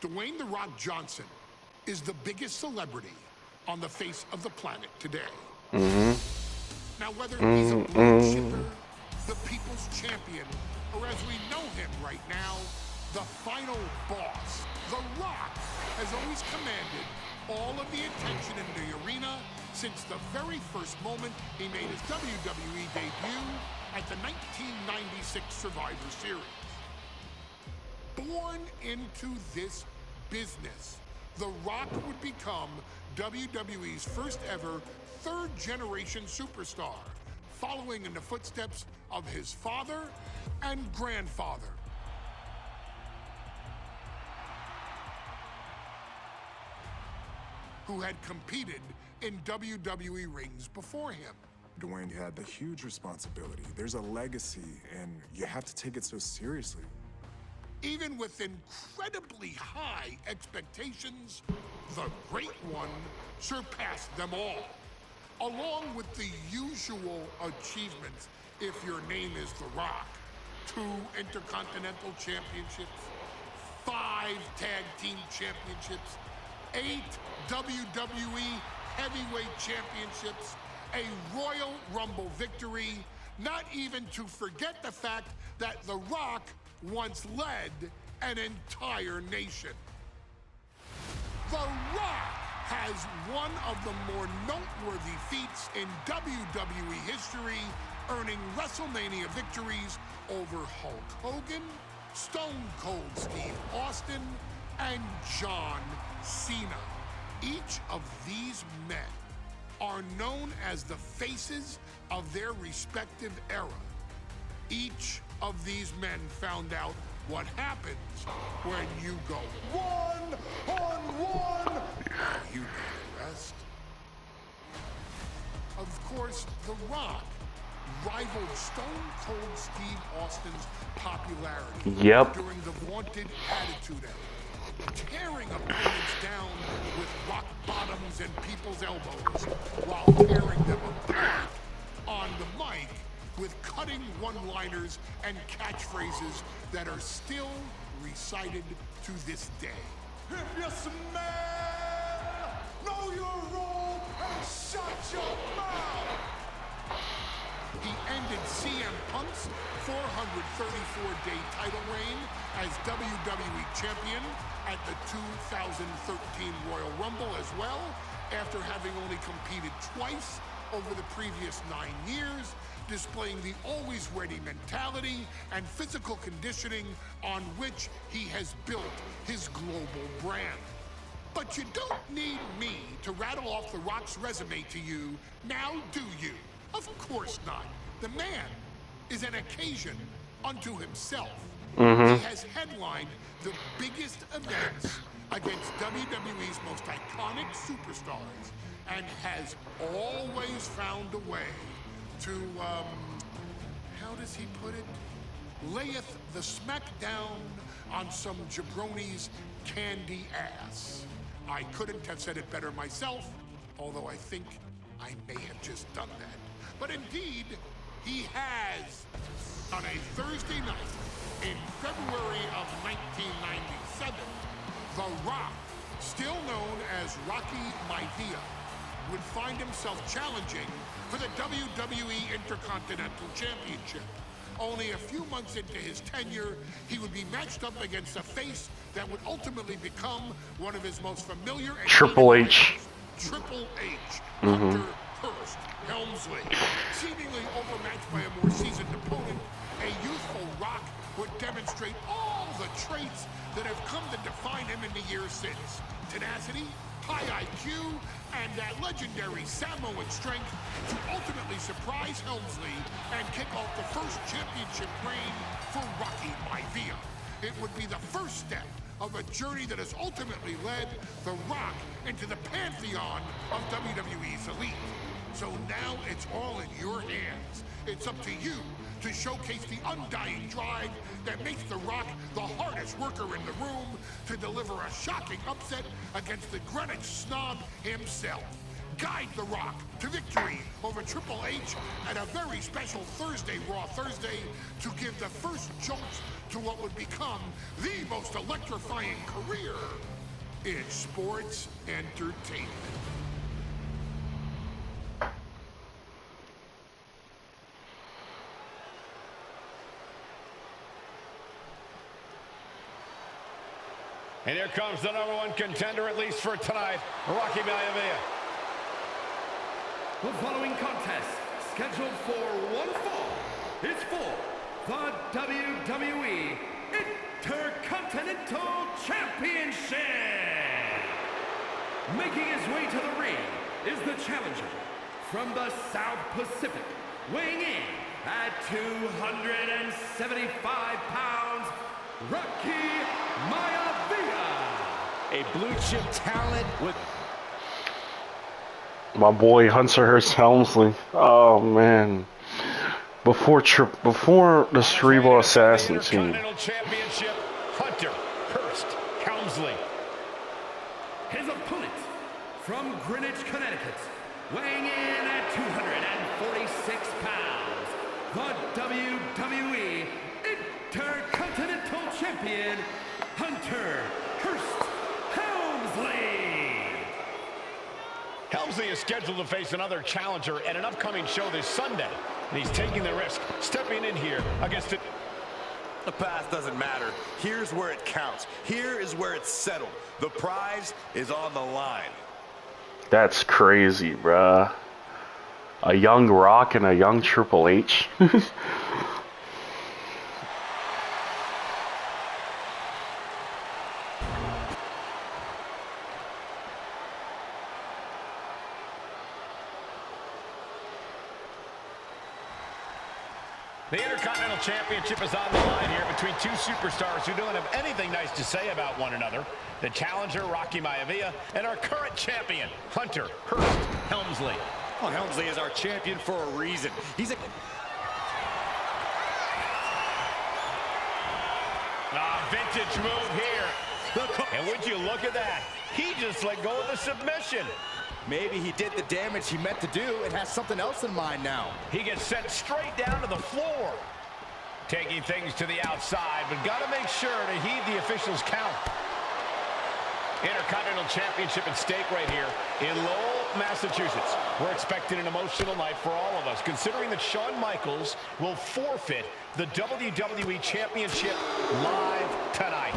Dwayne "The Rock" Johnson is the biggest celebrity on the face of the planet today. Now, whether he's a blue chipper, the people's champion, or as we know him right now, the final boss, The Rock has always commanded all of the attention in the arena since the very first moment he made his WWE debut at the 1996 Survivor Series. Born into this business, The Rock would become WWE's first ever third-generation superstar, following in the footsteps of his father and grandfather. Who had competed in WWE rings before him. Dwayne had a huge responsibility. There's a legacy, and you have to take it so seriously. Even with incredibly high expectations, the Great One surpassed them all. Along with the usual achievements, if your name is The Rock: 2 Intercontinental Championships, 5 Tag Team Championships, 8 WWE Heavyweight Championships, a Royal Rumble victory, not even to forget the fact that The Rock once led an entire nation. The Rock has one of the more noteworthy feats in WWE history, earning WrestleMania victories over Hulk Hogan, Stone Cold Steve Austin, and John Cena. Each of these men are known as the faces of their respective era. Each of these men found out what happens when you go one-on-one. You know the rest. Of course, The Rock rivaled Stone Cold Steve Austin's popularity during the vaunted Attitude Era, tearing opponents down with rock bottoms and people's elbows, while tearing them apart on the mic with cutting one-liners and catchphrases that are still recited to this day. If you smell, know your role and shut your mouth. He ended CM Punk's 434-day title reign as WWE Champion at the 2013 Royal Rumble as well, after having only competed twice over the previous 9 years, displaying the always ready mentality and physical conditioning on which he has built his global brand. But you don't need me to rattle off The Rock's resume to you, now do you? Of course not. The man is an occasion unto himself. He has headlined the biggest events against WWE's most iconic superstars and has always found a way to, how does he put it? Layeth the smackdown on some jabroni's candy ass. I couldn't have said it better myself, although I think I may have just done that. But indeed, he has, on a Thursday night in February of 1997, The Rock, still known as Rocky Maivia, would find himself challenging for the WWE Intercontinental Championship. Only a few months into his tenure, he would be matched up against a face that would ultimately become one of his most familiar and Triple H. Triple H, Dr. Hearst Helmsley. Seemingly overmatched by a more seasoned opponent, a youthful Rock would demonstrate all the traits that have come to define him in the years since. Tenacity, high IQ, and that legendary Samoan strength to ultimately surprise Helmsley and kick off the first championship reign for Rocky Maivia. It would be the first step of a journey that has ultimately led The Rock into the pantheon of WWE's elite. So now it's all in your hands. It's up to you to showcase the undying drive that makes The Rock the hardest worker in the room to deliver a shocking upset against the Greenwich snob himself. guide The Rock to victory over Triple H at a very special Thursday, Raw Thursday, to give the first jolts to what would become the most electrifying career in sports entertainment. And here comes the #1 contender, at least for tonight, Rocky Maivia. The following contest, scheduled for one fall, is for the WWE Intercontinental Championship. Making his way to the ring is the challenger from the South Pacific, weighing in at 275 pounds, Rocky Maivia. A blue chip talent with my boy Hearst Helmsley. Oh man. Before the Cerebral Assassin team. Championship, Hunter Hearst Helmsley. His opponent from Greenwich, Connecticut, weighing in at 246 pounds, the WWE Intercontinental Champion, Hunter Hearst Helmsley. Helmsley is scheduled to face another challenger at an upcoming show this Sunday, and he's taking the risk, stepping in here against it. the past doesn't matter. Here's where it counts. Here is where it's settled. The prize is on the line. That's crazy, bruh. A young Rock and a young Triple H. The Intercontinental Championship is on the line here between two superstars who don't have anything nice to say about one another. The challenger, Rocky Maivia, and our current champion, Hunter Hearst Helmsley. Well, Helmsley is our champion for a reason. He's a... Vintage move here. And would you look at that? He just let go of the submission. Maybe he did the damage he meant to do and has something else in mind now. He gets sent straight down to the floor. Taking things to the outside, but got to make sure to heed the officials' count. Intercontinental Championship at stake right here in Lowell, Massachusetts. We're expecting an emotional night for all of us, considering that Shawn Michaels will forfeit the WWE Championship live tonight.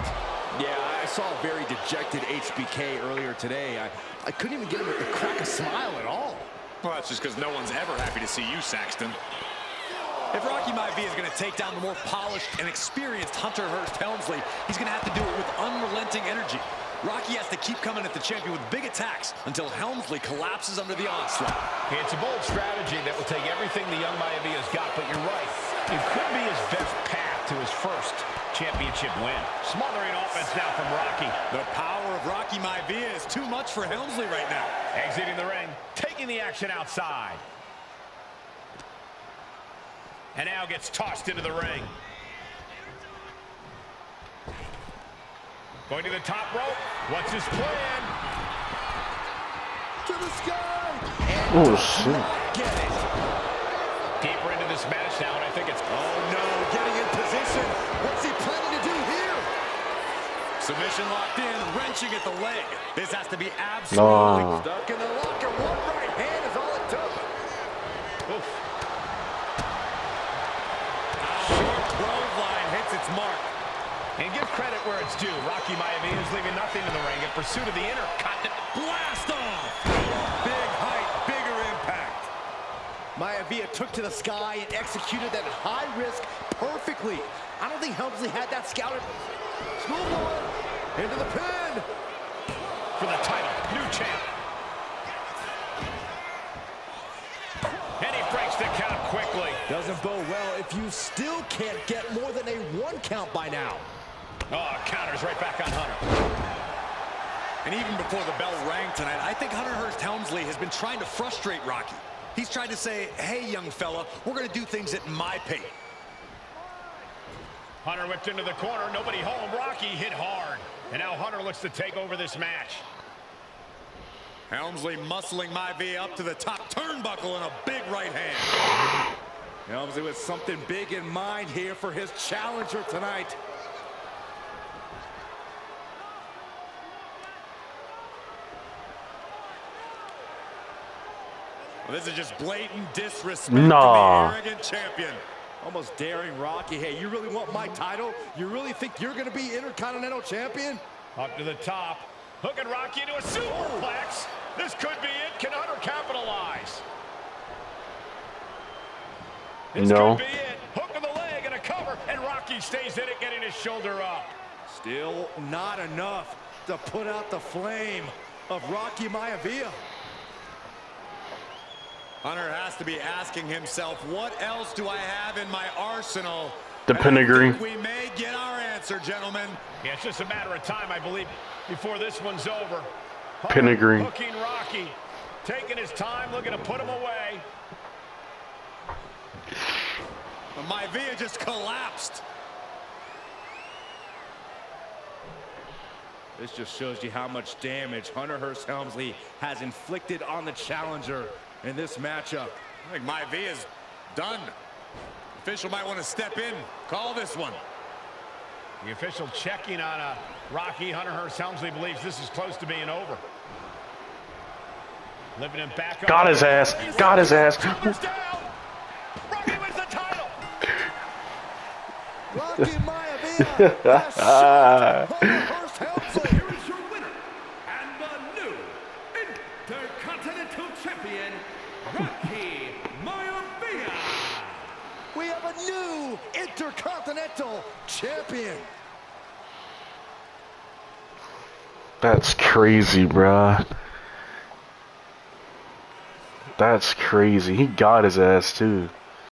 Yeah, I saw a very dejected HBK earlier today. I couldn't even get him to crack a smile at all. Well, that's just because no one's ever happy to see you, Saxton. If Rocky Maivia is going to take down the more polished and experienced Hunter Hearst Helmsley, he's going to have to do it with unrelenting energy. Rocky has to keep coming at the champion with big attacks until Helmsley collapses under the onslaught. It's a bold strategy that will take everything the young Maivia's got, but you're right. It could be his best path to his first championship win. Smothering offense now from Rocky. The power of Rocky Maivia is too much for Helmsley right now. Exiting the ring, taking the action outside. And now gets tossed into the ring. Going to the top rope. What's his plan? To the sky! Oh, shit. Get it. Deeper into this match now, and I think it's... Oh, no, getting in position. What's he planning to do here? Submission locked in, wrenching at the leg. This has to be absolutely stuck in the locker. One right hand is all it took. Oof. Short clothesline hits its mark. And give credit where it's due. Rocky Maivia is leaving nothing in the ring in pursuit of the Intercontinental. Blast off! Big height, bigger impact. Maivia took to the sky and executed that high risk perfectly. I don't think Helmsley had that scouted. Schoolboy into the pin. For the title, new champ. And he breaks the count quickly. Doesn't bode well if you still can't get more than a 1 count by now. Oh, counters right back on Hunter. And even before the bell rang tonight, I think Hunter Hearst Helmsley has been trying to frustrate Rocky. He's trying to say, hey, young fella, we're going to do things at my pace. Hunter whipped into the corner. Nobody home. Rocky hit hard. And now Hunter looks to take over this match. Helmsley muscling Maivia up to the top turnbuckle in a big right hand. Helmsley with something big in mind here for his challenger tonight. Well, this is just blatant disrespect Nah. to the arrogant champion. Almost daring Rocky. Hey, you really want my title? You really think you're going to be Intercontinental Champion? Up to the top. Hooking Rocky into a superplex. This could be it. Can Hunter capitalize? This No. could be it. Hook of the leg and a cover. And Rocky stays in it, getting his shoulder up. Still not enough to put out the flame of Rocky Maivia. Hunter has to be asking himself, what else do I have in my arsenal? The pedigree. And I think we may get our answer, gentlemen. Yeah, it's just a matter of time, I believe, before this one's over. Pedigree. Hooking Rocky, taking his time, looking to put him away. Maivia just collapsed. This just shows you how much damage Hunter Hearst Helmsley has inflicted on the challenger in this matchup. I think Maivia's done. Official might want to step in, call this one. The official checking on Rocky. Hunter Hearst Helmsley believes this is close to being over. Lifting him back up. Got his ass. Got his ass. Shoulders down. Rocky wins the title. Rocky Maivia has shot Hunter Hearst Helmsley. Here is your winner and the new Intercontinental Champion, Rocky Maivia. We have a new Intercontinental Champion. That's crazy, bruh. That's crazy. He got his ass, too.